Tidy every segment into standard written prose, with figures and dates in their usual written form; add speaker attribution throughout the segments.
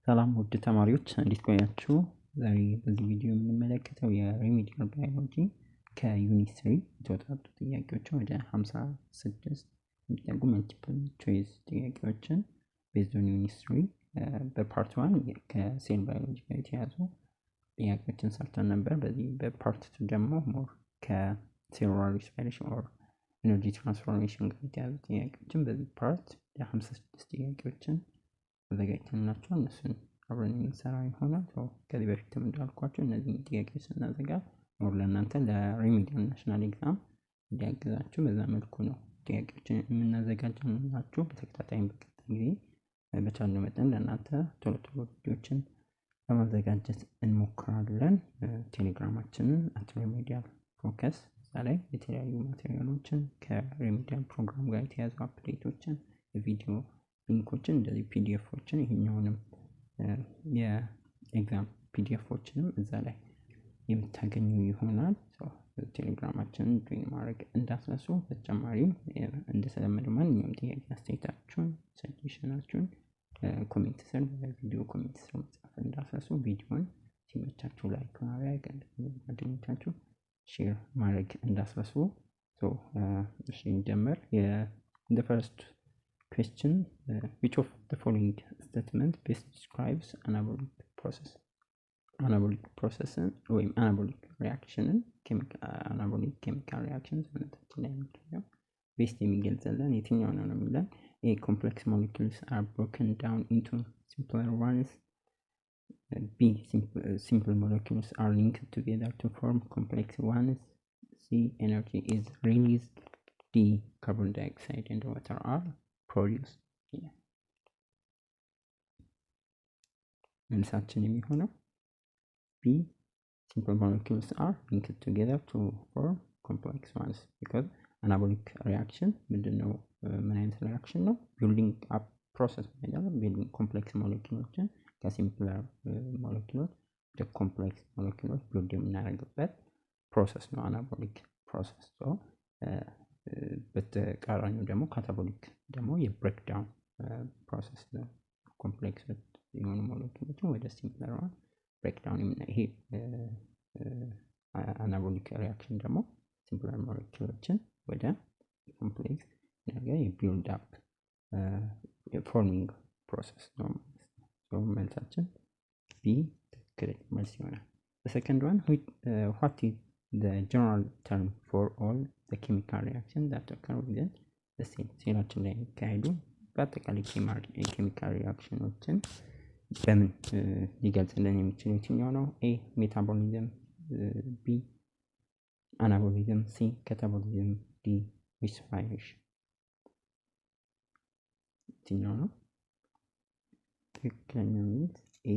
Speaker 1: ሰላም ውድ ተማሪዎች እንዴት ቆያችሁ? ዛሬ በዚህ ቪዲዮ የምንመለከተው የሪሜዲያል ባዮሎጂ ከዩኒት 3 የተወጣጡ ጥያቄዎችን ወደ 56 የሚጠጉ መልቲፕል ቾይስ ጥያቄዎችን ቤዝድ ኦን ዩኒት 3 በፓርት 1 ከሴል ባዮሎጂ ጋር የተያዙ ጥያቄዎችን ሰርተን ነበር። በዚህ በፓርት 2 ደግሞ ሞር ከሴሉላር ሪስፓይሬሽን ኦር ኤነርጂ ትራንስፎርሜሽን ጋር የተያዙ ጥያቄዎችን በዚህ ፓርት የ56 ጥያቄዎችን አዘጋጅተንላችሁ እነሱን አብረን የምንሰራ ይሆናል። ከዚህ በፊትም እንዳልኳችሁ እነዚህን ጥያቄዎች ስናዘጋጅ ሞር ለእናንተ ለሪሜዲያል ናሽናል ኤግዛም እንዲያግዛችሁ በዛ መልኩ ነው ጥያቄዎችን የምናዘጋጅላችሁ። በተከታታይም በቀጣይ ጊዜ በቻልነው መጠን ለእናንተ ቶሎ ቪዲዮዎችን ለማዘጋጀት እንሞክራለን። ቴሌግራማችንን @remedial focus እዛ ላይ የተለያዩ ማቴሪያሎችን ከሪሜዲያል ፕሮግራም ጋር የተያዙ አፕዴቶችን የቪዲዮ ሊንኮችን እንደዚህ ፒዲኤፎችን ይሄኛውንም የኤግዛም ፒዲኤፎችንም እዛ ላይ የምታገኙ ይሆናል። ቴሌግራማችንን ጆይን ማድረግ እንዳትረሱ። በተጨማሪም እንደተለመደው ማንኛውም ጥያቄ አስተያየታችሁን፣ ሰጀሽናችሁን ኮሜንት ስር በቪዲዮ ኮሜንት ስር መጻፍ እንዳትረሱ። ቪዲዮን ሲመቻችሁ ላይክ ማድረግ ጓደኞቻችሁ ሼር ማድረግ እንዳትረሱ። እሺ እንጀምር። the first question, which of the following statement best describes anabolic process? Anabolic process or anabolic reaction, anabolic chemical reactions best የሚገልጽልን የትኛው ነው የሚለን? A, complex molecules are broken down into simpler ones. B, simple molecules are linked together to form complex ones. C, energy is released. D, carbon dioxide and water are produced. መልሳችን የሚሆነው B, simple molecules are linked together to form complex ones. because anabolic reaction ምንድነው? ምን አይነት ሪአክሽን ነው? ቢልዲንግ አፕ ፕሮሰስ ማለት ቢልዲንግ ኮምፕሌክስ ሞለኪውሎችን ከሲምፕለር ሞለኪውሎች ወደ ኮምፕሌክስ ሞለኪውሎች ቢልድ የምናደርግበት ፕሮሰስ ነው አናቦሊክ ፕሮሰስ። በተቃራኒው ደግሞ ካታቦሊክ ደግሞ የብሬክዳውን ፕሮሰስ ነው። ኮምፕሌክስ የሆኑ ሞለኪውሎችን ወደ ሲምፕለር ብሬክዳውን ይሄ አናቦሊክ ሪአክሽን ደግሞ ሲምፕለር ሞለኪውሎችን ወደ ኮምፕሌክስ ነገር የቢልድ አፕ ፎርሚንግ ፕሮሰስ ነው። መልሳችን ቢ ትክክለኛ መልስ ይሆናል። The second one, what is the general term for all the chemical reactions that occur within the cell? ሴላችን ላይ የሚካሄዱ በአጠቃላይ ኬሚካል ሪአክሽኖችን በምን ሊገልጽልን የሚችለው የትኛው ነው? A, ሜታቦሊዝም፣ B, አናቦሊዝም፣ C, ካታቦሊዝም፣ D, ሪስፓይሬሽን። የትኛው ነው ትክክለኛ መልስ? A,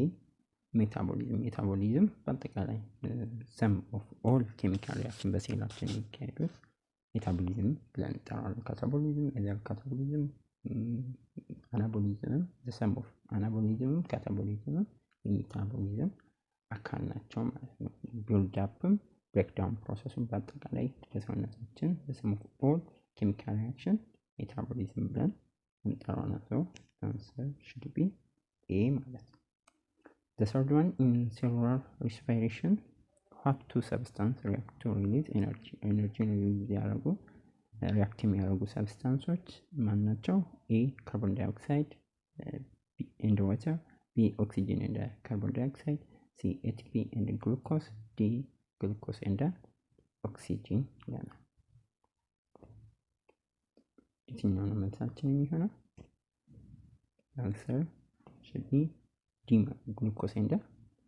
Speaker 1: ሜታቦሊዝም በአጠቃላይ ሰም ኦፍ ኦል ኬሚካል ሪአክሽን በሴላችን የሚካሄዱት ሜታቦሊዝም ብለን እንጠራለን። ካታቦሊዝም ኤዘር ካታቦሊዝም አናቦሊዝም ሰም ኦፍ አናቦሊዝም ካታቦሊዝም የሜታቦሊዝም አካል ናቸው ማለት ነው። ቢልድ አፕም ብሬክዳውን ፕሮሰሱን በአጠቃላይ ለሰውነታችን ሰም ኦፍ ኦል ኬሚካል ሪአክሽን ሜታቦሊዝም ብለን እንጠራናቸው። አንሰር should be A ማለት ነው። The third one, in cellular respiration, what two substances react to release energy? Energy release ያደርጉ react የሚያደርጉ substances ማን ናቸው? A, carbon dioxide and water. B, oxygen and carbon dioxide. C, ATP and glucose. D, glucose and oxygen. የትኛው ነው መልሳችን የሚሆነው? Answer should be D, ግሉኮስ ኤንድ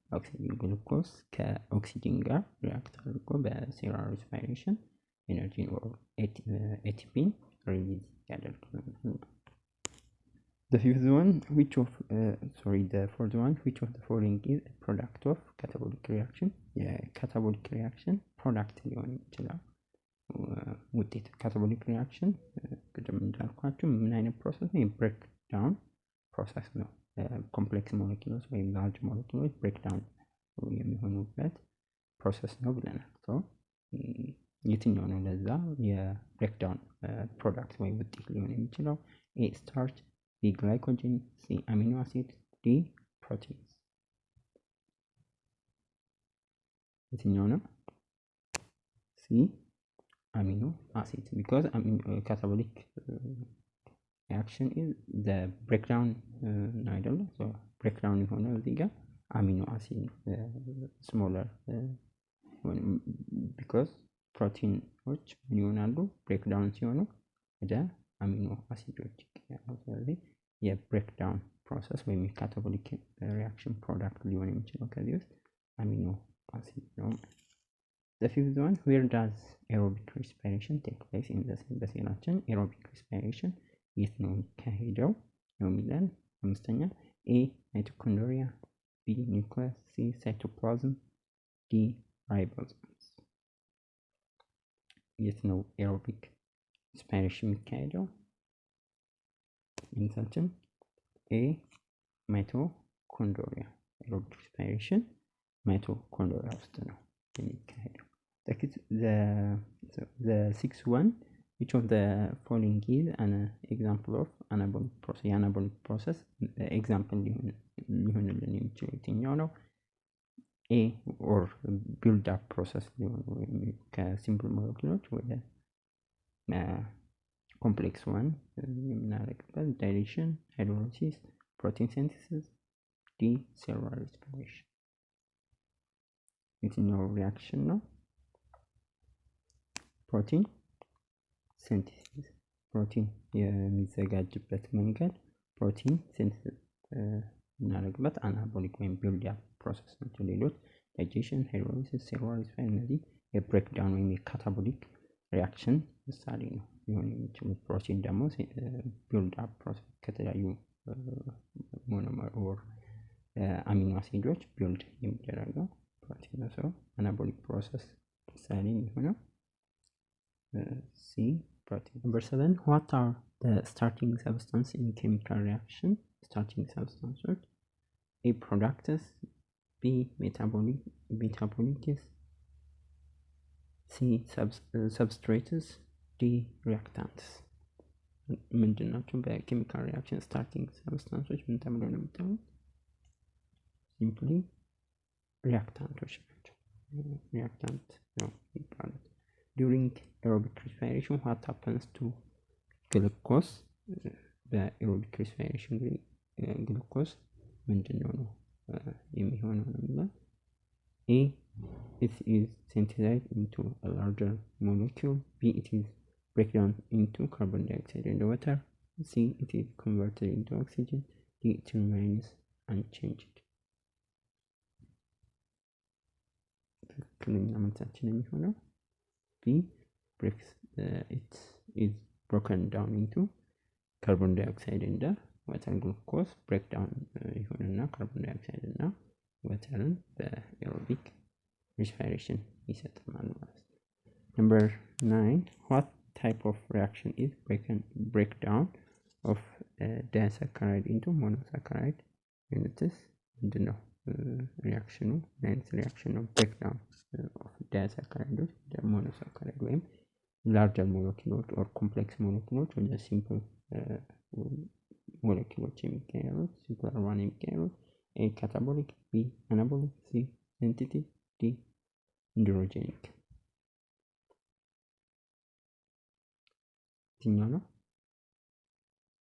Speaker 1: ኦክሲጅን። ግሉኮስ ከኦክሲጅን ጋር ሪአክት አድርጎ በሴሉላር ሪስፓይሬሽን ኤነርጂን ኦር ኤቲፒን ሪሊዝ ያደርጋል። The fourth one, which of the following is a product of catabolic reaction? የካታቦሊክ ሪአክሽን ፕሮዳክት ሊሆን ይችላል ውጤት። ካታቦሊክ ሪአክሽን ቅድም እንዳልኳችሁ ምን አይነት ፕሮሰስ ነው? የብሬክ ዳውን ፕሮሰስ ነው። ኮምፕሌክስ ሞለኪውሎች ወይም ላርጅ ሞለኪውሎች ብሬክዳውን የሚሆኑበት ፕሮሰስ ነው ብለናል። የትኛው ነው ለዛ የብሬክዳውን ፕሮዳክት ወይም ውጤት ሊሆን የሚችለው? A, ስታርች፣ B, ግላይኮጅን፣ C, አሚኖ አሲድ፣ D, proteins የትኛው ነው? ሲ አሚኖ አሲድ because catabolic reaction is the breakdown አይደለ? so breakdown የሆነው እዚህ ጋር አሚኖ አሲድ smaller because ፕሮቲኖች ምን ይሆናሉ? ብሬክዳውን ሲሆኑ ወደ አሚኖ አሲዶች ይቀየራሉ። ስለዚህ የብሬክዳውን ፕሮሰስ ወይም የካታቦሊክ ሪያክሽን ፕሮዳክት ሊሆን የሚችለው ከዚህ ውስጥ አሚኖ አሲድ ነው። The fifth one, where does aerobic respiration take place in the cell? በሴላችን aerobic respiration የት ነው የሚካሄደው ነው የሚለን። አምስተኛ A mitochondria፣ B nucleus፣ C cytoplasm፣ D ribosomes። የት ነው aerobic respiration የሚካሄደው? መልሳችን A mitochondria። aerobic respiration mitochondria ውስጥ ነው የሚካሄደው። The sixth one, which of the following is an example of anabolic process? የአናቦሊክ ፕሮሰስ ኤግዛምፕል ሊሆንልን የሚችለው የትኛው ነው? A or build up process ሊሆን ከሲምፕል ሞለኪውሎች ወደ ኮምፕሌክስ ዋን የምናደርግበት ዳይሌሽን፣ ሃይድሮሊሲስ፣ ፕሮቲን ሲንተሲስ፣ ዲ ሴሉላር ሬስፒሬሽን። የትኛው ሪያክሽን ነው? ፕሮቲን ሲንተሲስ። ፕሮቲን የሚዘጋጅበት መንገድ ፕሮቲን ሲንተሲስ የምናደርግበት አናቦሊክ ወይም ቢልድ አፕ ፕሮሰስ ናቸው። ሌሎች ዳይጀሽን፣ ሃይድሮሊሲስ፣ ሴሉላር ሬስፒሬሽን እነዚህ የብሬክዳውን ወይም የካታቦሊክ ሪያክሽን ምሳሌ ነው ሊሆን የሚችሉት። ፕሮቲን ደግሞ ቢልድ አፕ ፕሮሰስ ከተለያዩ ሞኖመር ኦር አሚኖ አሲዶች ቢልድ የሚደረገው ፕሮቲን ነው። ሰው አናቦሊክ ፕሮሰስ ምሳሌ የሚሆነው C protein. Number 7, what are the starting substance in chemical reaction? Starting substances: A products, B metabolites, C substrates, D reactants. ምንድን ናቸው በኬሚካል ሪያክሽን ስታርቲንግ ሰብስታንሶች ምን ተብለው ነው የሚጠሩት? ሲምፕሊ ሪያክታንቶች ናቸው። ሪያክታንት ነው የሚባሉት። During aerobic respiration, what happens to glucose? በኤሮቢክ ሪስፓይሬሽን ግሉኮስ ምንድነው ነው የሚሆነው ነው የሚለው። A it is synthesized into a larger molecule. B it is breakdown into carbon dioxide and water. C it is converted into oxygen. D it remains unchanged. ትክክለኛ መልሳችን የሚሆነው B breaks it is broken down into carbon dioxide and water. glucose breakdown ይሆንና carbon dioxide እና waterን በኤሮቢክ respiration ይሰጠናል ማለት ነው። Number 9, what type of reaction is breakdown of disaccharide into monosaccharide units? ምንድነው ሪያክሽኑ? ናይንት ሪያክሽን ነው ብሬክዳውን ኦፍ ዳይሳካራይዶች ወደ ሞኖሳካራይድ ወይም ላርጀር ሞለኪውሎች ኦር ኮምፕሌክስ ሞለኪውሎች ወደ ሲምፕል ሞለኪውሎች የሚቀየሩት፣ ሲምፕል ዋን የሚቀየሩት። ኤ ካታቦሊክ፣ ቢ አናቦሊክ፣ ሲ ሲንቴቲክ፣ ዲ ኢንድሮጀኒክ። የትኛው ነው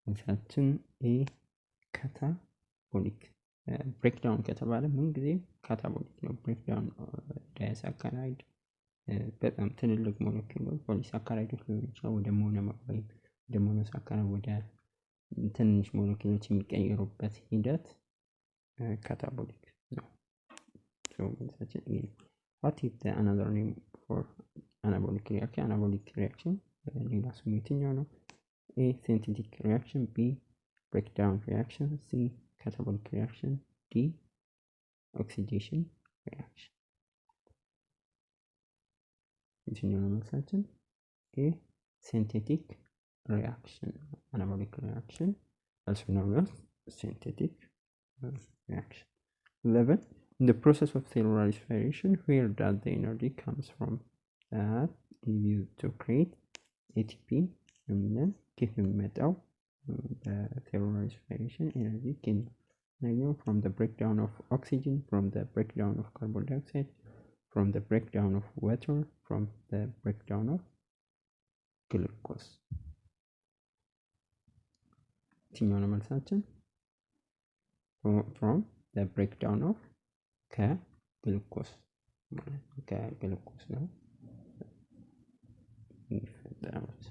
Speaker 1: መልሳችን? ኤ ካታቦሊክ። ብሬክዳውን ከተባለ ምን ጊዜ ካታቦሊክ ነው። ብሬክዳውን ዳይሳካራይድ በጣም ትልልቅ ሞለኪውሎች ፖሊሳካራይዶች ሊሆኑ ይችላል ወደ ሞኖመር ወይም ወደ ሞኖሳካራይድ ወደ ትንሽ ሞለኪውሎች የሚቀየሩበት ሂደት ካታቦሊክ ነው። so መልሳችን ኤ ነው። what is the another name for anabolic reaction? anabolic reaction ሌላ ስሙ የትኛው ነው? A synthetic reaction, B breakdown reaction, C catabolic reaction, D oxidation reaction. የትኛው ነው መልሳችን? A synthetic reaction, anabolic reaction, also known as synthetic reaction. 11, in the process of cellular respiration, where does the energy comes from? That is used to create ATP. ከየት ነው የሚመጣው? በሴሉላር ሬስፒሬሽን ኤነርጂ from the breakdown of oxygen, from the breakdown of carbon dioxide, from the breakdown of water, from the breakdown of glucose. የትኛው ነው መልሳችን? from the breakdown of ከግሉኮስ ከግሉኮስ ነው የሚፈጠሩት።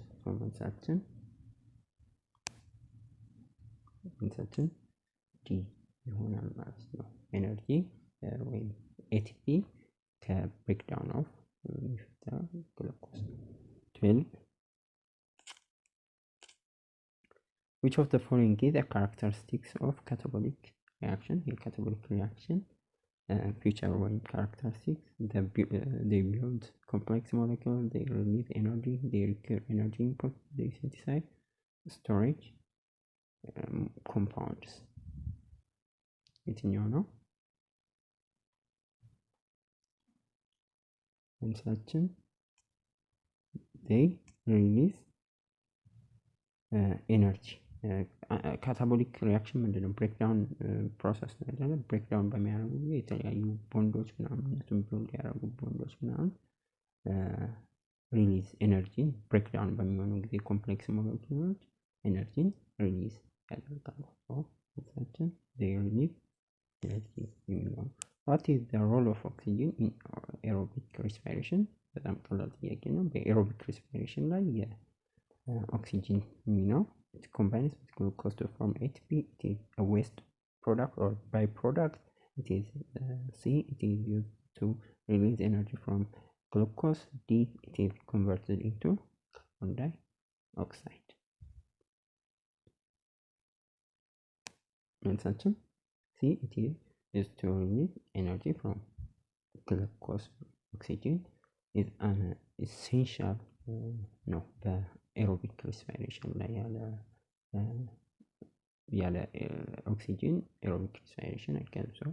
Speaker 1: መልሳችን ዲ ይሆናል ማለት ነው። ኤነርጂ ወይም ኤቲፒ ከብሬክዳውን ኦፍ የሚፈጠረው ግሉኮስ። 12 which of the following is the characteristics of catabolic reaction? A catabolic reaction feature or characteristics: they build complex molecules, they release energy, they require energy input, they synthesize, storage, compounds. የትኛው ነው መልሳችን? they release energy። ካታቦሊክ ሪያክሽን ምንድነው? ብሬክዳውን ፕሮሰስ ነው አይደል? ብሬክዳውን በሚያደርጉ ጊዜ የተለያዩ ቦንዶች ምናምን እነሱን ቢልድ ያደረጉ ቦንዶች ምናምን ሪሊዝ ኤነርጂን ብሬክዳውን በሚሆኑ ጊዜ ኮምፕሌክስ ሞለኪውሎች ኤነርጂን ሪሊዝ ያደርጋሉ። መልሳችን they release energy የሚለው። what is the role of oxygen in aerobic respiration? በጣም ቀላል ጥያቄ ነው። በኤሮቢክ ሪስፓይሬሽን ላይ የኦክሲጅን ሚናው it combines with glucose to form ATP. It is a waste product or byproduct. It is C. It is used to release energy from glucose. D. It is converted into carbon dioxide. መልሳችን C. It is used to release energy from glucose. Oxygen is an essential ነው በኤሮቢክ ሪስፓይሬሽን ላይ ያለ ኦክሲጅን ኤሮቢክ ሪስፓይሬሽን አይካሄድም።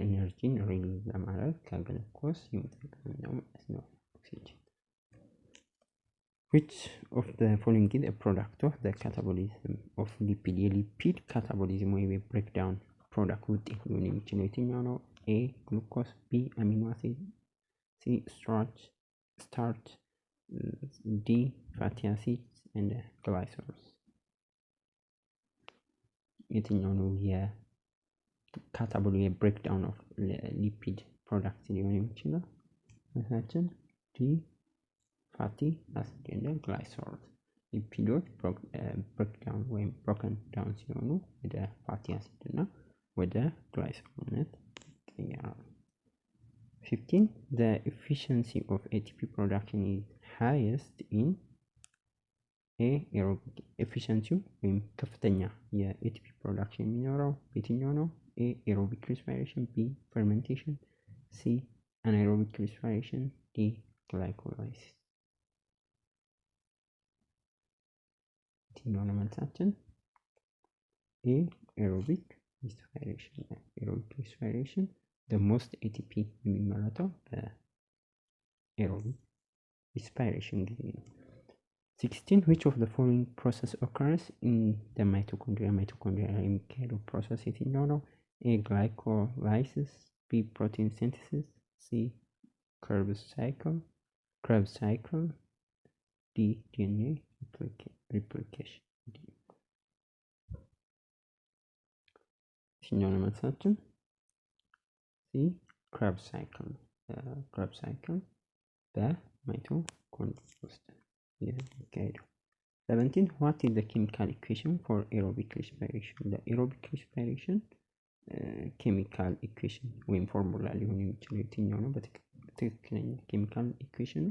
Speaker 1: ኤነርጂን ሪሊዝ ለማድረግ ከግሉኮስ የሚጠቀም ነው ማለት ነው ኦክሲጅን። which of the following is a product of the catabolism of lipid? የሊፒድ ካታቦሊዝም ወይም የብሬክዳውን ፕሮዳክት ውጤት ሊሆን የሚችለው የትኛው ነው? A ግሉኮስ፣ B አሚኖ አሲድ፣ C starch, D fatty acids and glycerols. የትኛው ነው የካታቦሊክ ብሬክዳውን ኦፍ ሊፒድ ፕሮዳክት ሊሆን የሚችለው? መልሳችን ዲ ፋቲ አሲድ እና ግላይሰሮል። ሊፒዶች ብሬክዳውን ወይም ብሮከን ዳውን ሲሆኑ ወደ ፋቲ አሲድ እና ወደ ግላይሰሮልነት ይቀየራሉ። 15 the efficiency of ATP production is highest in A aerobic efficiency ወይም ከፍተኛ የኤቲፒ ፕሮዳክሽን የሚኖረው የትኛው ነው? A aerobic respiration, B fermentation, C anaerobic respiration, D glycolysis. የትኛው ነው መልሳችን? A aerobic respiration. aerobic respiration the most ATP የሚመረተው በኤሮቢክ ሪስፓይሬሽን ጊዜ ነው። 16 which of the following process occurs in the mitochondria? mitochondria የሚካሄደው ፕሮሰስ የትኛው ነው? A glycolysis, B protein synthesis, C Krebs cycle, D DNA replication. የትኛው ነው መልሳችን? C Krebs cycle. Krebs cycle በማይቶኮንድሪያ ውስጥ የሚካሄደው። 17 what is the chemical equation for aerobic respiration? ለኤሮቢክ ሪስፓይሬሽን ኬሚካል ኢኩዌሽን ወይም ፎርሙላ ሊሆን የሚችለው የትኛው ነው? በትክክለኛ ኬሚካል ኢኩዌሽን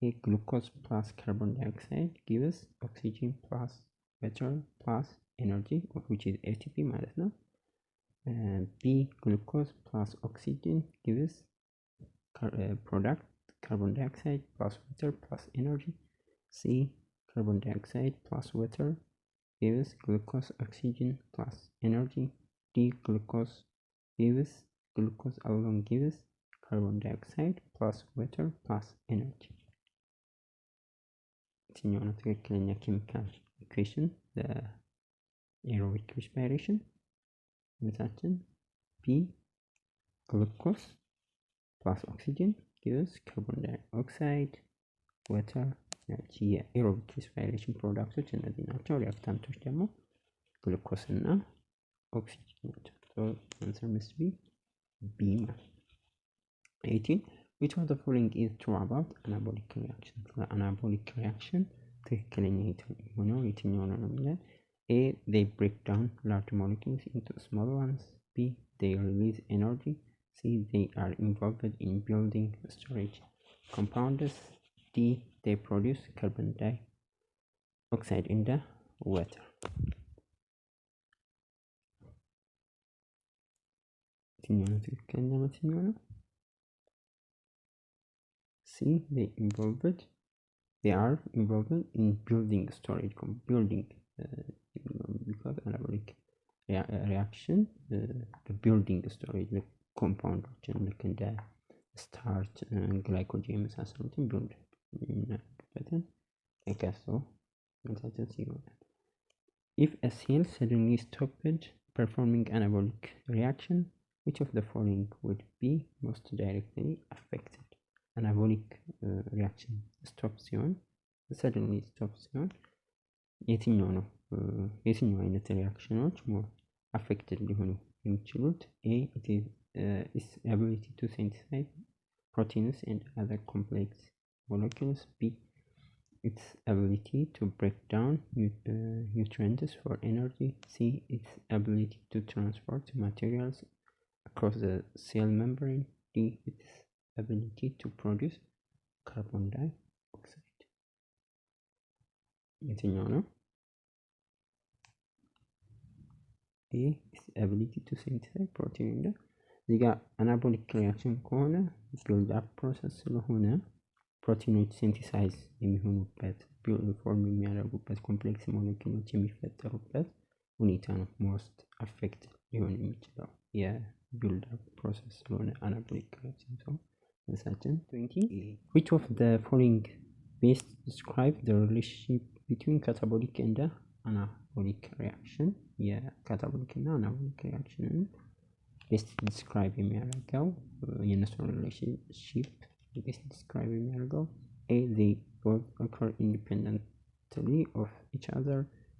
Speaker 1: A glucose plus carbon dioxide gives oxygen plus water plus energy which is ATP ማለት ነው። B glucose plus oxygen gives product carbon dioxide plus water plus energy. C carbon dioxide plus water gives glucose oxygen plus energy. D glucose alone gives carbon dioxide plus water plus energy. የትኛው ነው ትክክለኛ ኬሚካል ኢኩዌሽን ለኤሮቢክ ሪስፓይሬሽን? መልሳችን ቢ ግሉኮስ ፕላስ ኦክሲጅን ጊቭስ ካርቦን ዳይኦክሳይድ ወተር ኤነርጂ። የኤሮቢክ ሪስፓይሬሽን ፕሮዳክቶች እነዚህ ናቸው። ሪአክታንቶች ደግሞ ግሉኮስ እና ኦክሲጅን ናቸው። ሶ አንሰር must be B ማለት 18 which of the following is true about anabolic reaction? anabolic reaction ትክክለኛ የሆነው የትኛው ነው የሚለው A they break down large molecules into small ones. B they release energy. C they are involved in building storage compounds. D they produce carbon dioxide in the water. የትኛው ነው ትክክለኛ የትኛው ነው? C they are involved in building storage building because anabolic reaction the building storage the compounዶችን ልክ እንደ ስታርች ግላይኮጅን የመሳሰሉትን ቢልድ የምናደርግበትን ኤከሶ መሳሰል ሲሆን if a cell suddenly stopped performing anabolic reaction, which of the following would be most directly affected? anabolic reaction stop ሲሆን suddenly stop ሲሆን የትኛው ነው የትኛው አይነት ሪአክሽኖች ሞር አፌክትድ ሊሆኑ የሚችሉት? A it is its ability to synthesize proteins and other complex molecules. B its ability to break down nutrients for energy. C its ability to transport materials across the cell membrane. D its ability to produce carbon dioxide. የትኛው ነው? A is ability to synthesize protein and እዚህ ጋር አናቦሊክ ሪአክሽን ከሆነ ቢልድ አፕ ፕሮሰስ ስለሆነ ፕሮቲኖች ሲንቲሳይዝ የሚሆኑበት ፎርም የሚያደርጉበት ኮምፕሌክስ ሞለኪውሎች የሚፈጠሩበት ሁኔታ ነው ሞስት አፌክት ሊሆን የሚችለው የቢልድ አፕ ፕሮሰስ ስለሆነ አናቦሊክ ሪአክሽን ሰው መልሳችን 20 which of the following best describe the relationship between catabolic and anabolic reaction? የካታቦሊክ እና አናቦሊክ ሪአክሽንን ቤስት ዲስክራይብ የሚያደርገው የነሱን ሪሌሽንሺፕ ቤስት ዲስክራይብ የሚያደርገው A they both occur independently of each other.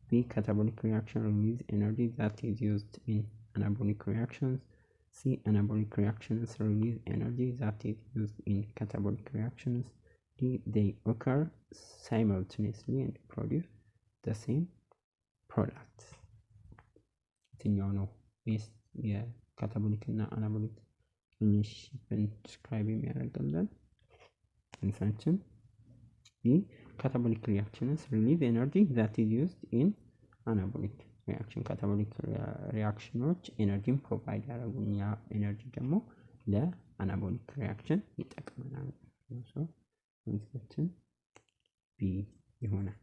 Speaker 1: B catabolic reaction release energy that is used in anabolic reactions. C anabolic reactions release energy that is used in catabolic reactions. D they occur simultaneously and produce the same product. የትኛው ነው ቤስት የካታቦሊክ እና አናቦሊክ ሪሌሽንሺፕን ዲስክራይብ የሚያደርግልን? መልሳችን ቢ catabolic reactions release energy that is used in anabolic reaction. catabolic reactionዎች ኤነርጂን ፕሮቫይድ ያደርጉን ያ ኤነርጂ ደግሞ ለአናቦሊክ ሪአክሽን ይጠቅመናል። መልሳችን ቢ ይሆናል።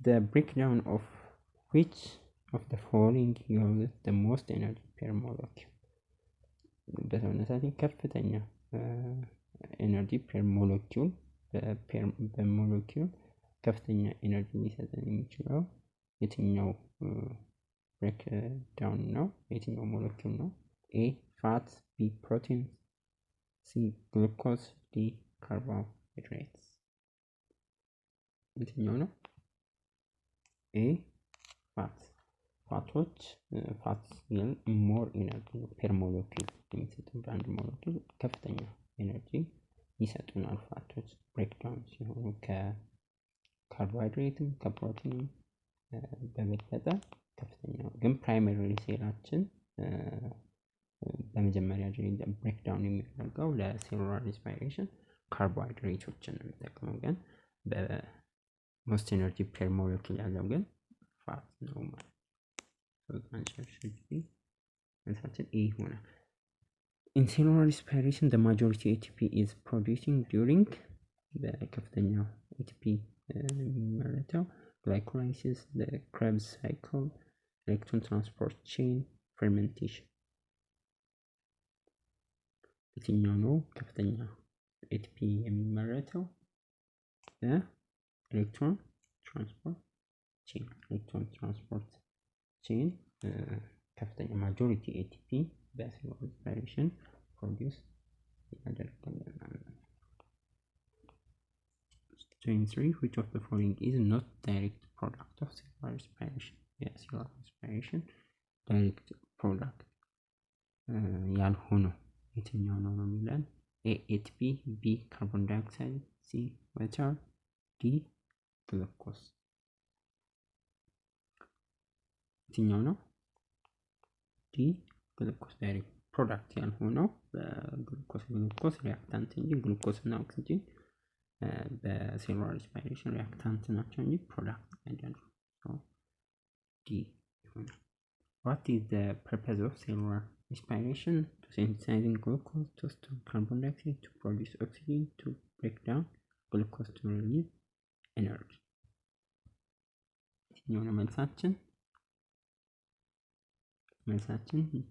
Speaker 1: the breakdown of which of the following yields the most energy per molecule? በሰውነታችን ከፍተኛ ኤነርጂ ፐር ሞለኪውል በሞለኪውል ከፍተኛ ኤነርጂ ሊሰጠን የሚችለው የትኛው ብሬክ ዳውን ነው? የትኛው ሞለኪውል ነው? A fat, B protein, C glucose, D carbohydrates. የትኛው ነው? A fat ፋቶች ፋት ሲል ሞር ኤነርጂ ፐር ሞለኪውል የሚሰጡን በአንድ ሞለኪውል ከፍተኛ ኤነርጂ ይሰጡናል። ፋቶች ብሬክዳውን ሲሆኑ ከካርቦሃይድሬትም ከፕሮቲንም በበለጠ ከፍተኛ ግን ፕራይመሪ ሴላችን በመጀመሪያ ደረጃ ብሬክዳውን የሚያደርገው ለሴሉላር ሪስፓይሬሽን ካርቦሃይድሬቶችን ነው የሚጠቅመው። ግን በሞስት ኤነርጂ ፐር ሞለኪውል ያለው ግን ፋት ነው ማለት ነው። answer should be answer A ሆነ። in cellular respiration the majority ATP is producing during በከፍተኛው ATP የሚመረተው glycolysis, the Krebs cycle, electron transport chain, fermentation. የትኛው ነው ከፍተኛ ATP የሚመረተው? electron transport chain chain ከፍተኛ ማጆሪቲ ኤቲፒ በሴሉላር ሪስፓይሬሽን ፕሮዲውስ ያደርጋል። 23 which of the following is not direct product of cellular respiration? የሴሉላር ሪስፓይሬሽን ዳይሬክት ፕሮዳክት ያልሆነው የትኛው ነው የሚለን? ኤ ኤቲፒ፣ ቢ ካርቦን ዳይኦክሳይድ፣ ሲ ዋተር፣ ዲ ግሉኮስ። የትኛው ነው? ዲ ግሉኮስ ዳይሬክት ፕሮዳክት ያልሆነው ግሉኮስ ሪያክታንት እንጂ ግሉኮስ እና ኦክሲጅን በሴሉላር ሪስፓይሬሽን ሪያክታንት ናቸው እንጂ ፕሮዳክት አይደሉም። ዲ ይሆናል። What is the purpose of cellular respiration? To synthesize glucose, to store carbon dioxide, to produce oxygen, to break down glucose, to release energy. የሆነ መልሳችን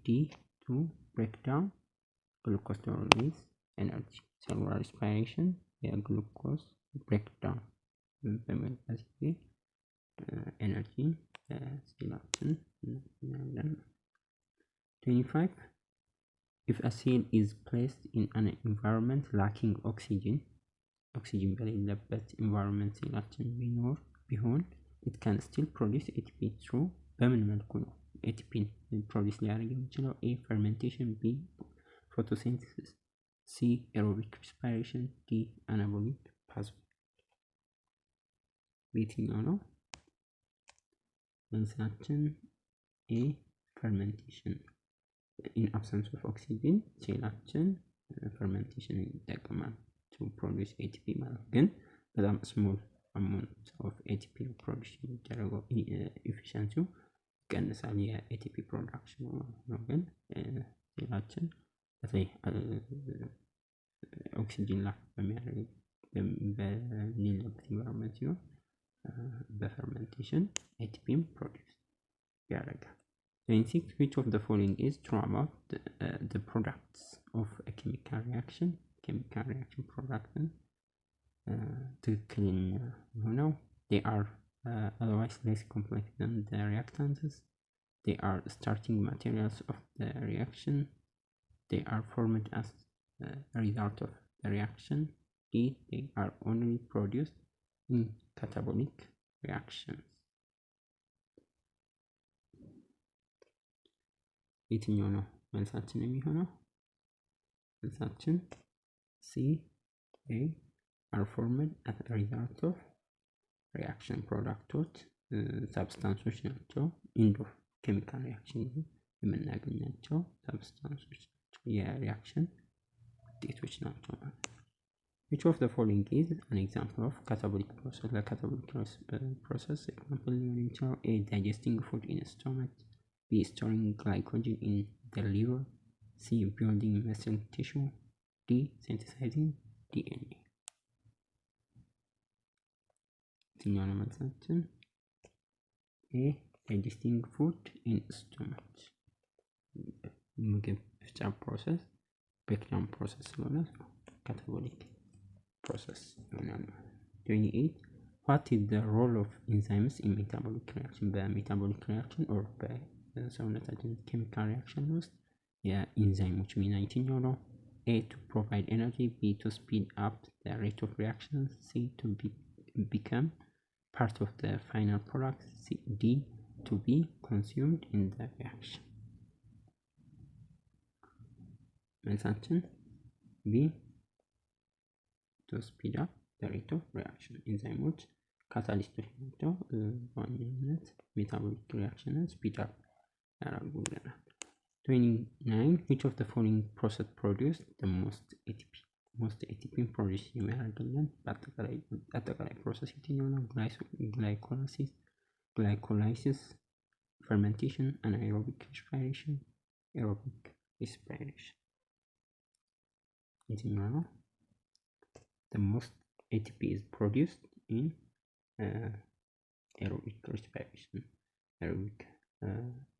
Speaker 1: D, to break down glucose, to release energy. cellular respiration የግሉኮስ breakdown በመልበስ ጊዜ ኤነርጂ ሴላችን እናገኛለን። 25 if a cell is placed in an environment lacking oxygen በሌለበት environment ሴላችን ቢሆን it can still produce ATP through በምን መልኩ ነው ATP ፕሮዲውስ ሊያደርግ የሚችለው? A fermentation፣ B photosynthesis፣ C aerobic respiration፣ D anabolic pathway። የትኛው ነው መልሳችን? A fermentation። in absence of oxygen ሴላችን fermentation ይጠቀማል to produce ATP ማለት ግን በጣም small amount of ATP production የሚደረገው efficiency ይቀንሳል የATP production ነው። ግን ሴላችን በተለይ ኦክሲጅን ላይ በሌለበት ኢንቫይሮንመንት ሲሆን በፈርመንቴሽን ATPም ፕሮዲውስ ያደርጋል። 26 which of the following is true about the products of a chemical reaction? chemical reaction product ትክክለኛ የሆነው they are otherwise less complex than the reactants, they are starting materials of the reaction, they are formed as a result of the reaction, D they are only produced in catabolic reactions. የትኛው ነው መልሳችን የሚሆነው? መልሳችን C they are formed as a result of reaction ፕሮዳክቶች ሳብስታንሶች ናቸው። ኢንድ ኦፍ ኬሚካል ሪያክሽን የምናገኛቸው ሳብስታንሶች ናቸው፣ የሪያክሽን ውጤቶች ናቸው ማለት ነው። which of the following is an example of catabolic process? ለካታቦሊክ ፕሮሰስ ኤግዛምፕል ሊሆን የሚችለው A digesting food in stomach፣ B storing glycogen in the liver፣ C building muscle tissue፣ D synthesizing DNA። የትኛው ነው መልሳችን? A digesting food in stomach ምግብ መፍጫ ፕሮሰስ ብሬክዳውን ፕሮሰስ ስለሆነ ካታቦሊክ ፕሮሰስ ይሆናል። 28 what is the role of enzymes in metabolic reaction? በሜታቦሊክ ሪያክሽን ኦር በሰውነታችን ኬሚካል ሪያክሽን ውስጥ የኢንዛይሞች ሚና የትኛው ነው? A to provide energy፣ B to speed up the rate of reaction፣ C to become part of the final product፣ D to be consumed in the reaction። መልሳችን B to speed up the rate of reaction። ኢንዛይሞች ካታሊስቶች ናቸው፣ በዋነኝነት ሜታቦሊክ ሪያክሽንን ስፒድ አፕ ያደርጉልናል። 29 which of the following process produce the most ATP? most ATP ፕሮዲውስ የሚያደርግልን በአጠቃላይ ፕሮሰስ የትኛው ነው? ግላይኮላይሲስ፣ fermentation፣ anaerobic respiration፣ aerobic respiration። የትኛው ነው? the most ATP is produced in aerobic respiration. aerobic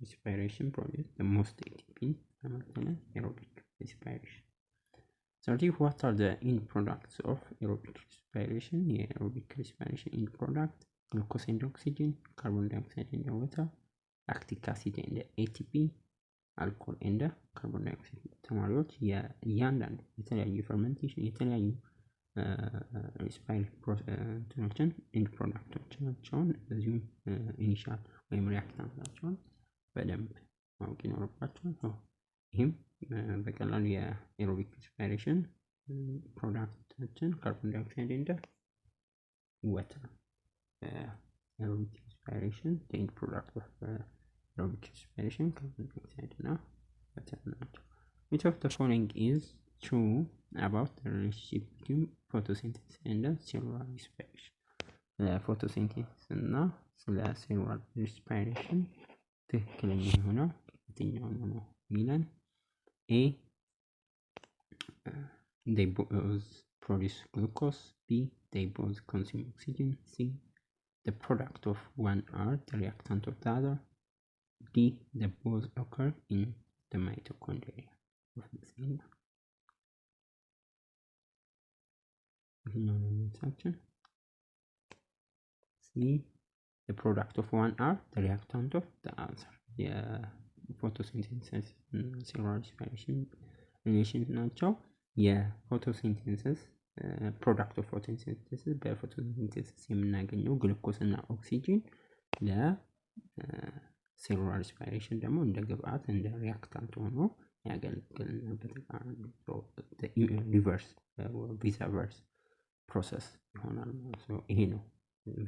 Speaker 1: respiration produce the most ATP in aerobic respiration. 30 what are the end products of aerobic respiration? aerobic respiration end product glucose and oxygen, carbon dioxide and water, ላክቲክ አሲድ ኤንድ ኤቲፒ፣ አልኮል ኤንድ ካርቦን ዳይኦክሳይድ። ተማሪዎች እያንዳንዱ የተለያዩ ፈርመንቴሽን የተለያዩ ሪስፓይሬሽኖችን ኢንድ ፕሮዳክቶቻቸውን እዚሁም ኢኒሻል ወይም ሪያክታንታቸውን በደንብ ማወቅ ይኖርባቸዋል። ይህም በቀላሉ የኤሮቢክ ሪስፓይሬሽን ፕሮዳክቶችን ካርቦን ዳይኦክሳይድ ኤንድ ወተር aerobic respiration, the end product of aerobic respiration, carbon dioxide እና water ናቸው። Which of the following is true about the relationship between photosynthesis and cellular respiration? photosynthesis እና ስለ cellular respiration ትክክለኛ የሆነው የትኛው ነው የሚለን? A they both produce glucose, B they both consume oxygen, C the product of one are the reactant of the other, D the both occur in the mitochondria of the cell. C the product of one are the reactant of the other. የፎቶሲንቴሲስ ሴሉላር ሪስፓይሬሽን ሪሌሽን ናቸው። የፎቶሲንቴሲስ ፕሮዳክት ኦፍ ፎቶሲንቴሲስ በፎቶሲንቴሲስ የምናገኘው ግሉኮስ እና ኦክሲጅን ለሴሉላር ሪስፓይሬሽን ደግሞ እንደ ግብአት እንደ ሪያክታንት ሆኖ ያገለግልናል። ሪቨርስ ቪሳ ቨርስ ፕሮሰስ ይሆናል ማለት ነው። ይሄ ነው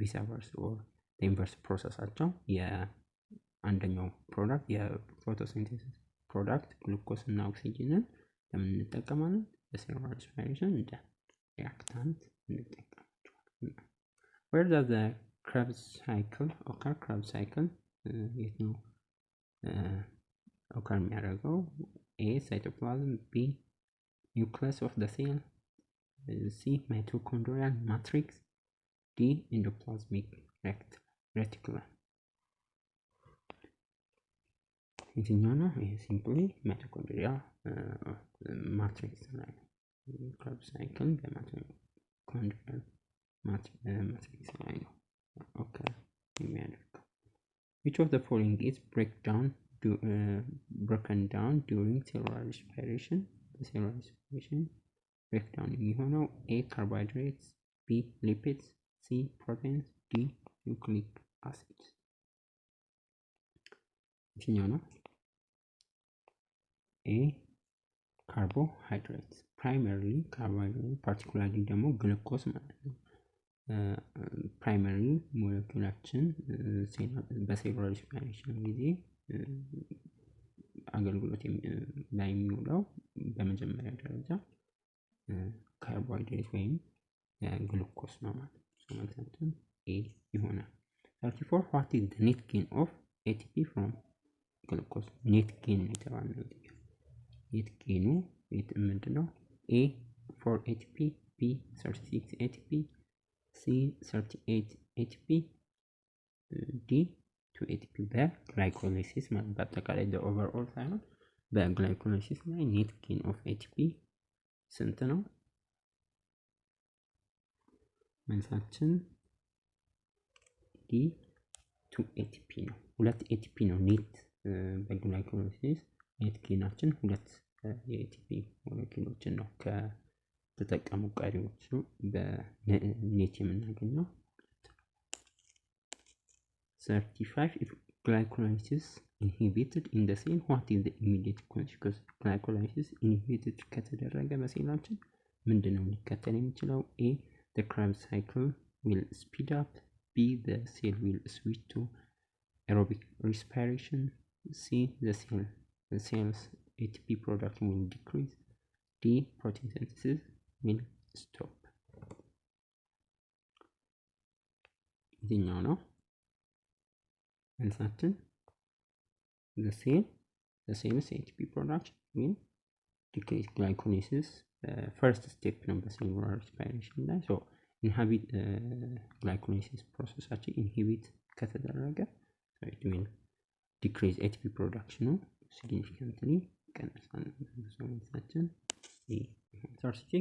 Speaker 1: ቪሳ ቨርስ ኦር ኢንቨርስ ፕሮሰሳቸው። የአንደኛው ፕሮዳክት የፎቶሲንቴሲስ ፕሮዳክት ግሉኮስ እና ኦክሲጅንን ለምን እንጠቀማለን? ለሴሉላር ሪስፓይሬሽን እንደ reactant እንጠቀማቸዋለን። Where does the Krebs cycle occur? Krebs cycle የት ነው occur የሚያደርገው? A cytoplasm, B nucleus of the cell, C mitochondrial matrix, D endoplasmic reticulum. የትኛው ነው? ይሄ ሲምፕሊ mitochondrial matrix ላይ ነው። Krebs cycle በማይቶኮንድሪያል ማትሪክስ ላይ ነው ኦከር የሚያደርገው። Which of the following is broken down during cellular respiration? cellular respiration breakdown የሚሆነው A carbohydrates, B lipids, C proteins, D nucleic acids. የትኛው ነው? A carbohydrates, primarily carbohydrates, particularly ደግሞ ግሉኮስ ማለት ነው። ፕራይመሪ ሞለኪውላችን በሴሉላር ሪስፓይሬሽን ጊዜ አገልግሎት ላይ የሚውለው በመጀመሪያ ደረጃ ካርቦሃይድሬት ወይም ግሉኮስ ነው ማለት ነው። መልሳችን ኤ ይሆናል። 34 what is the net gain of ATP from glucose? net gain የተባለው net gain ምንድነው? A 4 ATP, B 36 ATP, C 38 ATP, D 2 ATP በግላይኮላይሲስ ማለት በአጠቃላይ ኦቨርኦል ሳይሆን በግላይኮላይሲስ ላይ ኔት ጌን ኦፍ ATP ስንት ነው? መልሳችን ዲ 2 ATP ነው። 2 ATP ነው ኔት በግላይኮላይሲስ ኔት ጌናችን 2 የኤቲፒ ሞለኪውሎችን ነው ከተጠቀሙ ቀሪዎቹ በኔት የምናገኘው። 35 if glycolysis inhibited in the cell what is the immediate consequence? glycolysis inhibited ከተደረገ በሴላችን ምንድነው ሊከተል የሚችለው? A the Krebs cycle will speed up, B the cell will switch to aerobic respiration, C the cell's ATP production will decrease, D protein synthesis will stop. የትኛው ነው መልሳችን? the cell's ATP production will decrease. glycolysis first step ነው በሴሉላር ሪስፓይሬሽን ላይ so inhibit glycolysis ፕሮሰሳችን ኢንሂቢት ከተደረገ so it will decrease ATP production significantly ይቀንሳል። መልሳችን C36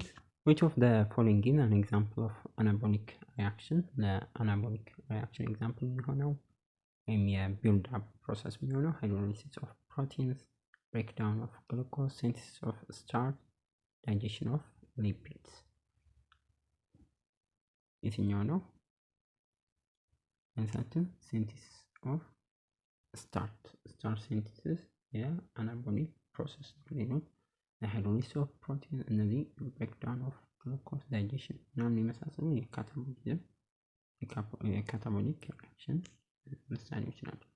Speaker 1: which of the following is an example of anabolic reaction? ለአናቦሊክ reaction example የሚሆነው ወይም የቢልድ አፕ ፕሮሰስ የሚሆነው ሃይድሮሊሲስ ኦፍ ፕሮቲንስ፣ ብሬክዳውን ኦፍ ግሉኮስ፣ ሲንተሲስ ኦፍ ስታርች፣ ዳይጀሽን ኦፍ ሊፒድስ። የትኛው ነው? እንሳትን ሲንተሲስ ኦፍ ስታርች ሲንተሲስ የአናቦሊክ ፕሮሰስ ነው። ሃይድሮሊሲስ ኦፍ ፕሮቲን እነዚህ ብሬክዳውን ኦፍ ግሉኮስ፣ ዳይጀሽን ምናምን የመሳሰሉ የካታቦሊክ ሪአክሽን ምሳሌዎች ናቸው።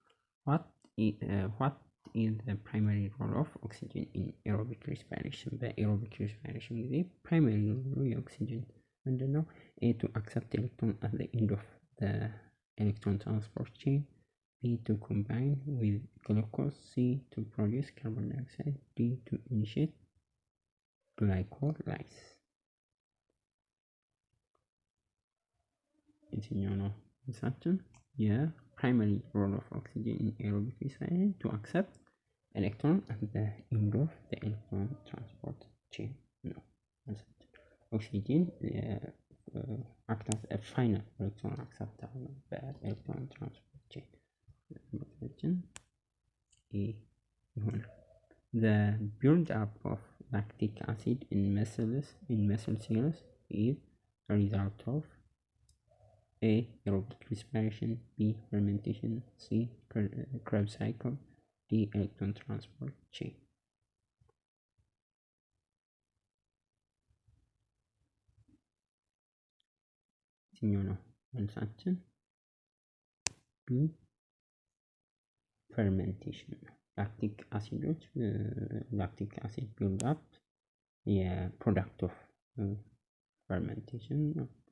Speaker 1: what is the primary role of oxygen in aerobic respiration? በኤሮቢክ ሪስፓይሬሽን ጊዜ ፕራይመሪ ሮሉ የኦክሲጅን ምንድነው? A to accept electron at the end of the electron transport chain, B to combine with glucose, C to produce carbon dioxide, D to initiate glycolysis. የትኛው ነው ምሳችን? የፕራይመሪ ሮል ኦፍ ኦክሲጅን ኢን ኤሮቢክ ሪስፓይሬሽን to accept electron at the end of the electron transport chain ነው። ኦክሲጅን act as a final electron acceptor በኤሌክትሮን ትራንስፖርት ቼን ይሆናል። The build up of lactic acid in muscle cells is a result of A. aerobic respiration, B. fermentation, C. Krebs cycle, D. electron transport chain. የትኛው ነው መልሳችን? B. fermentation ነው። ላክቲክ አሲድ ቢልድ አፕ የፕሮዳክት ኦፍ ፈርመንቴሽን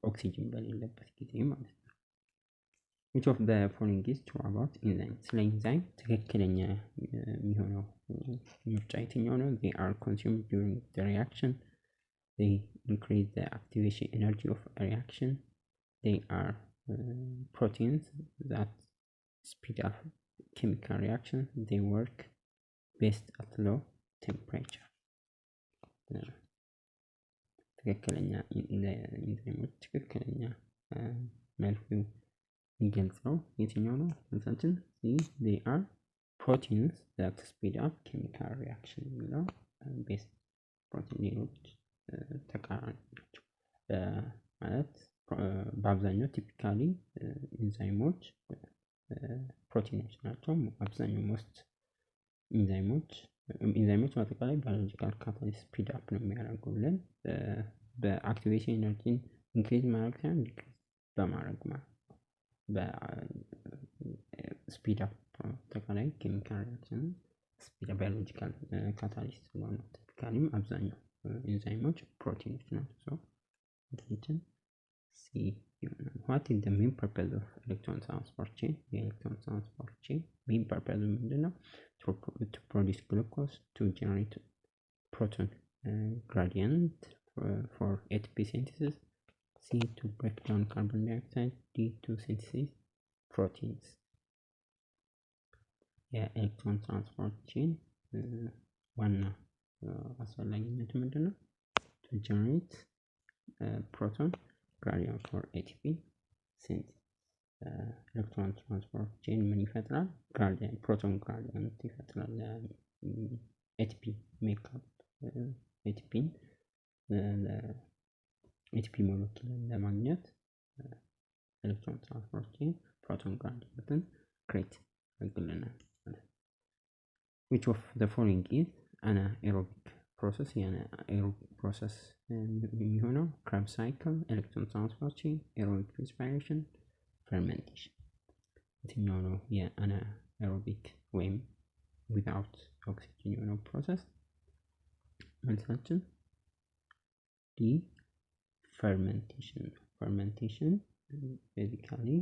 Speaker 1: ኦክሲጅን በሌለበት ጊዜ ማለት ነው። which of the following is true about enzyme? ስለ ኢንዛይም ትክክለኛ የሚሆነው ምርጫ የትኛው ነው? they are consumed during the reaction, they increase the activation energy of a reaction, they are proteins that speed up chemical reaction, they work best at low temperature. ትክክለኛ ኢንዛይሞች ትክክለኛ መልኩ የሚገልጸው የትኛው ነው? እንትን they are proteins that speed up chemical reaction የሚለው ቤስት ፕሮቲን ሌሎች ተቃራኒ ናቸው ማለት በአብዛኛው ቲፒካሊ ኢንዛይሞች ፕሮቲኖች ናቸው። አብዛኛው ሞስት ኢንዛይሞች በአጠቃላይ ባዮሎጂካል ካታሊሲስ ስፒድ አፕ ነው የሚያደርጉልን በአክቲቬሽን ኤነርጂን ኢንክሪዝ ማድረግ ሳይሆን ዲክሪዝ በማድረግ ማለት በስፒድ አፕ አጠቃላይ ኬሚካል ሪአክሽን ስፒድ ባዮሎጂካል ካታሊሲስ ስለሆነ ቲፒካሊም አብዛኛው ኢንዛይሞች ፕሮቲኖች ናቸው። ሲ ይሆናል። what is the main purpose of electron transport chain? የኤሌክትሮን ትራንስፖርት ቼን main purpose ምንድነው? to produce glucose, to generate proton gradient for ATP synthesis, C to break down carbon dioxide, D to synthesize proteins. የኤሌክትሮን ትራንስፖርት ቼን ዋና አስፈላጊነቱ ምንድነው? to generate proton gradient for ATP synthesis. ኤሌክትሮን ትራንስፖርት ቼን ምን ይፈጥራል? ግራዲየንት ፕሮቶን ግራዲየንት ይፈጥራል። ኤቲፒ ሜካፕ ኤቲፒ ሞለኪውልን ለማግኘት ኤሌክትሮን ትራንስፖርት ቼን ፕሮቶን ግራዲየንትን ክሬት ያደርግልናል። which of the following is anaerobic process? የአናኤሮቢክ ፕሮሰስ የሚሆነው Krebs cycle, electron transport chain, aerobic respiration, fermentation. የትኛው ነው የአናኤሮቢክ ወይም ዊዛውት ኦክሲጅን የሆነው ፕሮሰስ? መልሳችን ዲ fermentation ነው። fermentation basically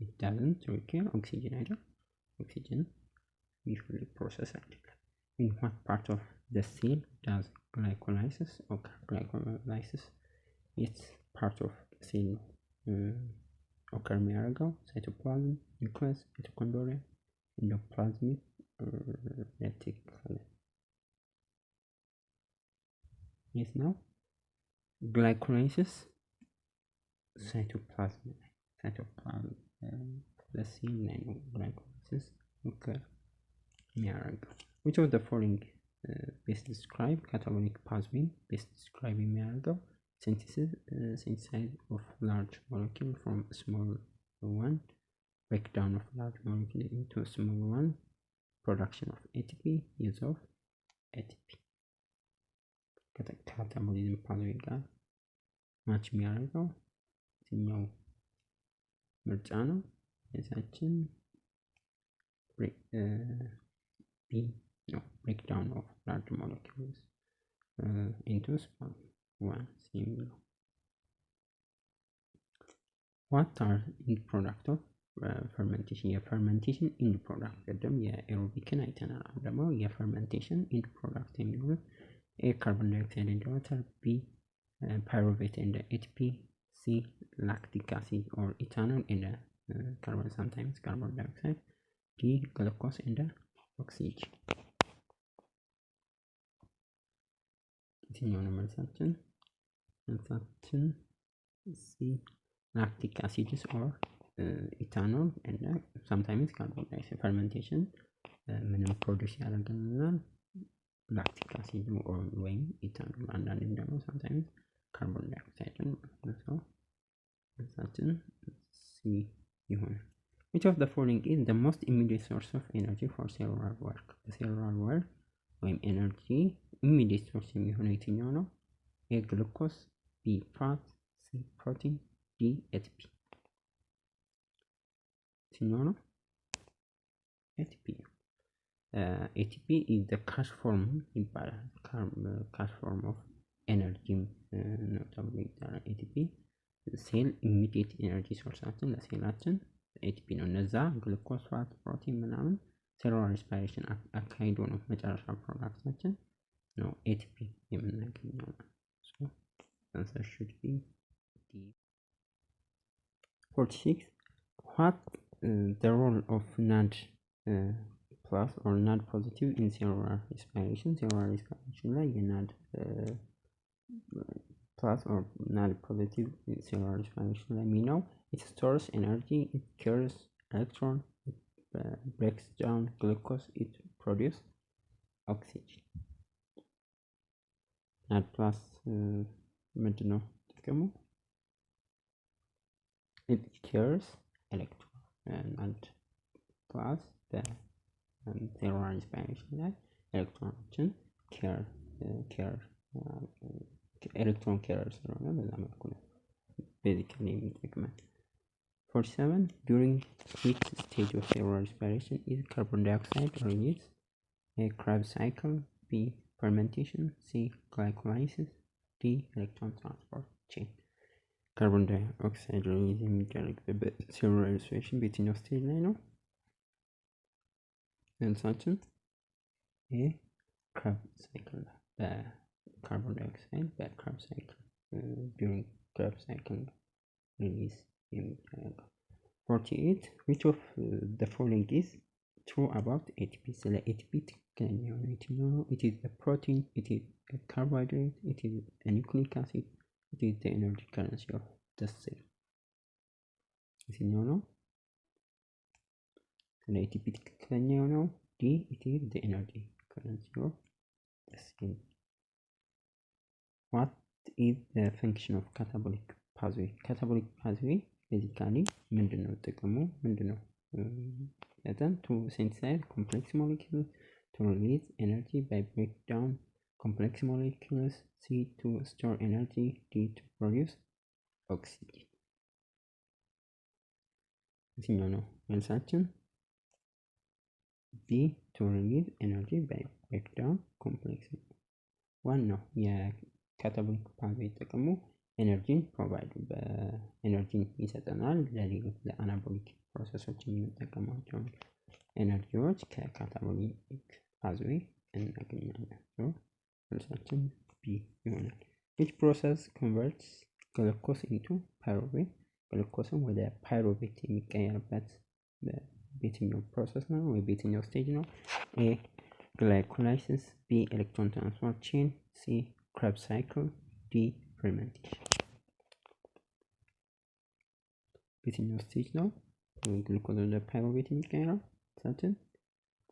Speaker 1: it doesn't require oxygen አይደል? oxygen usually process አይደለም። in what part of the cell does glycolysis occur? glycolysis it's part of the cell occur የሚያደርገው cytoplasm, nucleus, mitochondria, endoplasmic reticulum. yes now glycolysis cytoplasm ለሴል ላይ ነው ግላይኮላይሲስ ኦከር የሚያደርገው። which of the following best describe catabolic pathway best describe የሚያደርገው synthesis of large molecule from small one, breakdown of large molecule into small one, production of ATP, use of ATP ካታቦሊዝም ፓዝዌይ ጋር ማች የሚያደርገው የትኛው ምርጫ ነው? የታችን ቢ ነው። breakdown of large molecules into small ones የሚለው what are end product of fermentation የፈርመንቴሽን ኢንድ ፕሮዳክት ቀደም የኤሮቢክን አይተናል። አሁን ደግሞ የፈርመንቴሽን ኢንድ ፕሮዳክት የሚሆኑት A carbon dioxide and water, B pyruvate and ATP, C lactic acid or ethanol and carbon sometimes carbon dioxide, D glucose and oxygen. የትኛው ነው መልሳችን? መልሳችን C lactic acids or ethanol and sometimes carbon dioxide fermentation ምንም ፕሮዲውስ ያደርግልናል ላክቲክ አሲድ ወይም ኢታኖል አንዳንዴም ደግሞ sometimes ካርቦን ዳይኦክሳይድን ነው። መልሳችን ሲ ይሆናል። which of the following is the most immediate source of energy for cellular work? cellular work ወይም ኤነርጂ ኢሚዲየት ሶርስ የሚሆነው የትኛው ነው? ኤ ግሉኮስ፣ ቢ ፋት፣ ሲ ፕሮቲን፣ ዲ ኤቲፒ። የትኛው ነው? ኤቲፒ ነው። ATP is the cash form ይባላል። cash form of energy ነው ተብሎ ይጠራል። ATP ሴል ኢሚዲየት ኤነርጂ ሶርሳችን ለሴላችን ATP ነው። እነዛ ግሉኮስ፣ ፋት፣ ፕሮቲን ምናምን ሴሉላር ሬስፓይሬሽን አካሂዶ ነው መጨረሻ ፕሮዳክታችን ነው ATP የምናገኘው። so answer should be D. 46 what the role of NAD plus or NAD positive in cellular respiration ላይ የናድ plus or NAD positive in cellular respiration ላይ የሚለው it stores energy, it carries electron, it breaks down glucose, it produces oxygen. NAD plus ምንድነው ጥቅሙ? it carries electron NAD plus cellular respiration ላይ ኤሌክትሮኖችን ኤሌክትሮን ኬረር ስለሆነ በዛ መልኩ ነው ቤዚካሊ የሚጠቅመን። 47 during which stage of cellular respiration is carbon dioxide released? A Krebs cycle, B fermentation, C glycolysis, D electron transport chain. ካርቦን ዳይኦክሳይድ ሪሊዝ የሚደረግበት ሴሉላር ሬስፒሬሽን በየትኛው ስቴጅ ላይ ነው? መልሳችን ኤ ክሬብስ ሳይክል ነው። በካርቦን ዳይኦክሳይድ በክሬብስ ሳይክል ዱሪንግ ክሬብስ ሳይክል ሪሊዝ የሚደረገው። 48 which of the following is true about ATP? ስለ ATP ትክክለኛ የሆነ የትኛው ነው? it is a protein, it is a carbohydrate, it is a nucleic acid, it is the energy currency of the cell. የትኛው ነው? ስለ ATP ትክክለኛ የሆነው D, it is the energy currency of the cell. What is the function of catabolic pathway? catabolic pathway basically ምንድነው ጥቅሙ? ምንድነው? to synthesize complex molecules, to release energy by breakdown complex molecules, C to store energy, D to produce oxygen. የትኛው ነው መልሳችን? B to release energy by breakdown complex one ነው። የካታቦሊክ ፓዝዌይ ጥቅሙ ኤነርጂን ፕሮቫይድ በኤነርጂን ይሰጠናል። ለሌሎች ለአናቦሊክ ፕሮሰሶች የምንጠቀማቸው ኤነርጂዎች ከካታቦሊክ ፓዝዌይ እናገኛለን። መልሳችን ቢ ይሆናል። which process converts glucose into pyruvate? ግሉኮስን ወደ ፓይሩቬት የሚቀየርበት በየትኛው ፕሮሰስ ነው ወይ በየትኛው ስቴጅ ነው? ኤ ግላይኮላይሲስ፣ ቢ ኤሌክትሮን ትራንስፈር ቼን፣ ሲ ክሬብስ ሳይክል፣ ዲ ፈርመንቴሽን። በየትኛው ስቴጅ ነው? ግሉኮዝ ወደ ፓይሩቬት የሚቀየረው? ሰርትን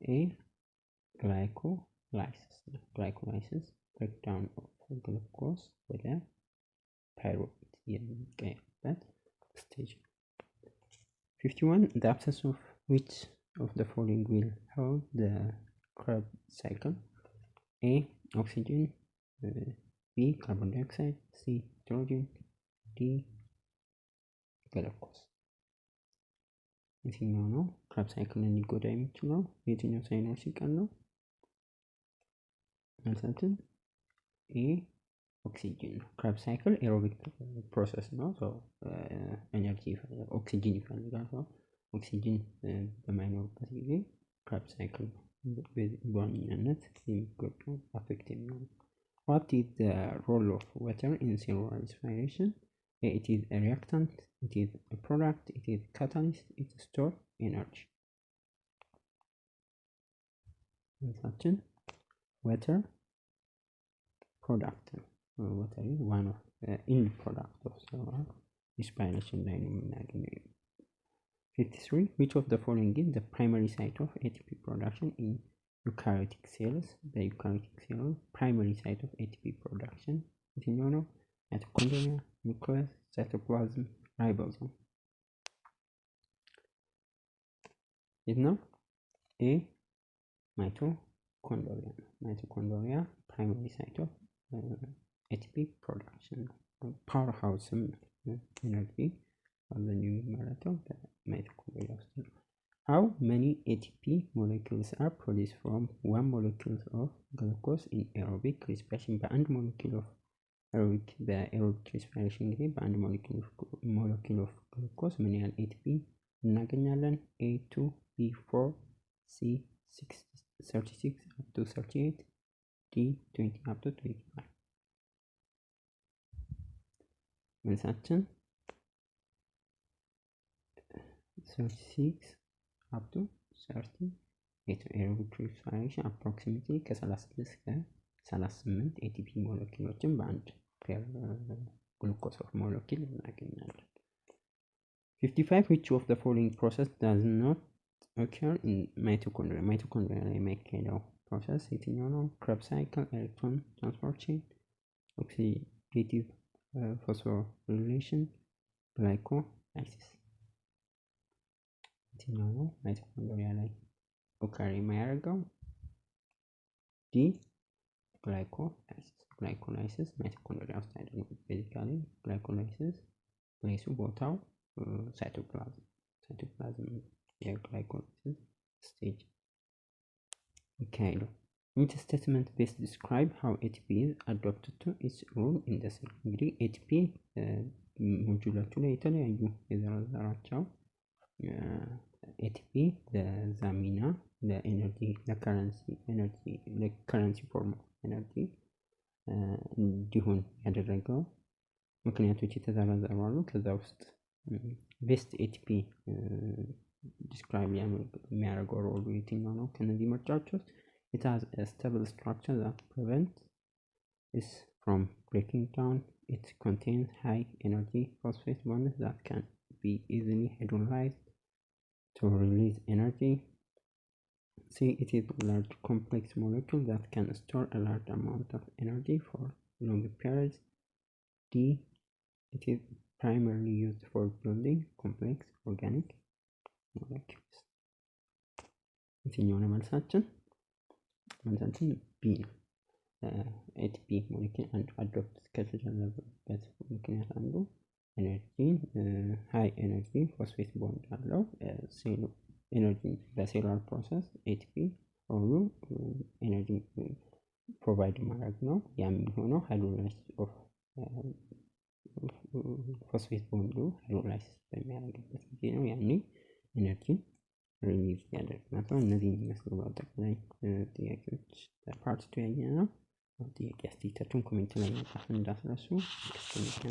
Speaker 1: ኤ ግላይኮላይሲስ ብሬክዳውን ኦፍ ግሉኮዝ ወደ ፓይሩቬት የሚቀየርበት ስቴጅ ነው። 51 the absence of which of the following will hold the Krebs cycle? A oxygen, B carbon dioxide, C hydrogen, D glucose። የትኛው ነው ክረብ ሳይክልን ሊጎዳ የሚችለው? የትኛው ሳይኖር ሲቀር ነው? መልሳችን ኤ ኦክሲጅን ነው። ክረብ ሳይክል ኤሮቢክ ፕሮሰስ ነው። ኤነርጂ ይፈልጋል፣ ኦክሲጅን ይፈልጋል። ኦክሲጅን በማይኖርበት ጊዜ ክረብ ሳይክል በዋነኛነት የሚጎዳው አፌክት የሚሆነው። What is the role of water in cellular respiration? It is a reactant, it is a product, it is a catalyst, it stores energy. መልሳችን water product ነው። water is one of end product of cellular respiration ላይ ነው የምናገኘው። 53 which of the following is the primary site of ATP production in eukaryotic cells? The eukaryotic cell primary site of ATP production የትኛው ነው? mitochondria, nucleus, cytoplasm, ribosome። የት ነው? A mitochondria ነው። mitochondria primary site of ATP production ነው። ፓወር ሃውስም ኤነርጂ አብዛኛው የሚመረተው በማይቶኮንድሪያ ውስጥ ነው። How many ATP molecules are produced from 1 molecule of glucose in aerobic respiration? በአንድ ሞለኪል ኦፍ በኤሮቢክ ሪስፓይሬሽን ጊዜ በአንድ ሞለኪል ኦፍ ግሉኮስ ምን ያህል ኤቲፒ እናገኛለን? A 2 B 4 C 36 up to 38 D 20 up to 25። መልሳችን 36 up to 38 aerobic respiration approximately ከ36 እስከ 38 ATP ሞለኪሎችን በአንድ ግሉኮስ ኦፍ ሞለኪል እናገኛለን። 55 which of the following process does not occur in mitochondria? mitochondria ላይ የሚካሄደው ፕሮሰስ የትኛው ነው? ክረብ ሳይክል፣ ኤሌክትሮን ትራንስፖርት ቼን፣ ኦክሲዴቲቭ ፎስፎሪሌሽን፣ ግላይኮላይሲስ። የትኛው ነው ማይቶኮንድሪያ ላይ ኦከር የሚያደርገው? ዲ ግላይኮላይሲስ ማይቶኮንድሪያ ውስጥ አይደለም። ቤዚካሊ ግላይኮላይሲስ ፕሌሱ ቦታው ሳይቶፕላዝም የግላይኮላይሲስ ስቴጅ ይካሄዳል። Which statement best describe how ATP is adapted to its role in the cell? እንግዲህ ATP ሞጁላችሁ ላይ የተለያዩ የዘረዘራቸው ATP ለዛ ሚና ለኤነርጂ ለከረንሲ ፎርም ኦፍ ኤነርጂ እንዲሆን ያደረገው ምክንያቶች የተዘረዘሩ አሉ። ከዛ ውስጥ ቤስት ኤቲፒ ዲስክራይብ የሚያደርገው ሮሉ የትኛው ነው? ከነዚህ ምርጫዎች ውስጥ it has a stable structure that prevents it from breaking down, it contains high energy phosphate bonds that can be easily hydrolyzed to release energy, C it is a large complex molecule that can store a large amount of energy for long periods, D it is primarily used for building complex organic molecules። የትኛው ነው መልሳችን? መልሳችን ቢ ነው። ኤቲፒ ሞለኪል አንድ አዶፕት ከተደረገበት ምክንያት አንዱ ኤነርጂን ሃይ ኤነርጂ ፎስፌት ቦንድ አለው። ኤነርጂ በሴሉላር ፕሮሰስ ኤቲፒ ሮሉ ኤነርጂ ፕሮቫይድ ማድረግ ነው። ያም የሚሆነው ሃይድሮላይሲስ ኦፍ ፎስፌት ቦንዱ ሃይድሮላይሲስ በሚያደርግበት ጊዜ ነው። ያኔ ኤነርጂን ሪሊዝ ያደርግናል። እነዚህ የሚመስሉ በአጠቃላይ ጥያቄዎች ፓርት 2 ያየነው። ጥያቄ አስተያየታችሁን ኮሜንት ላይ መጻፍ እንዳትረሱ። እስከ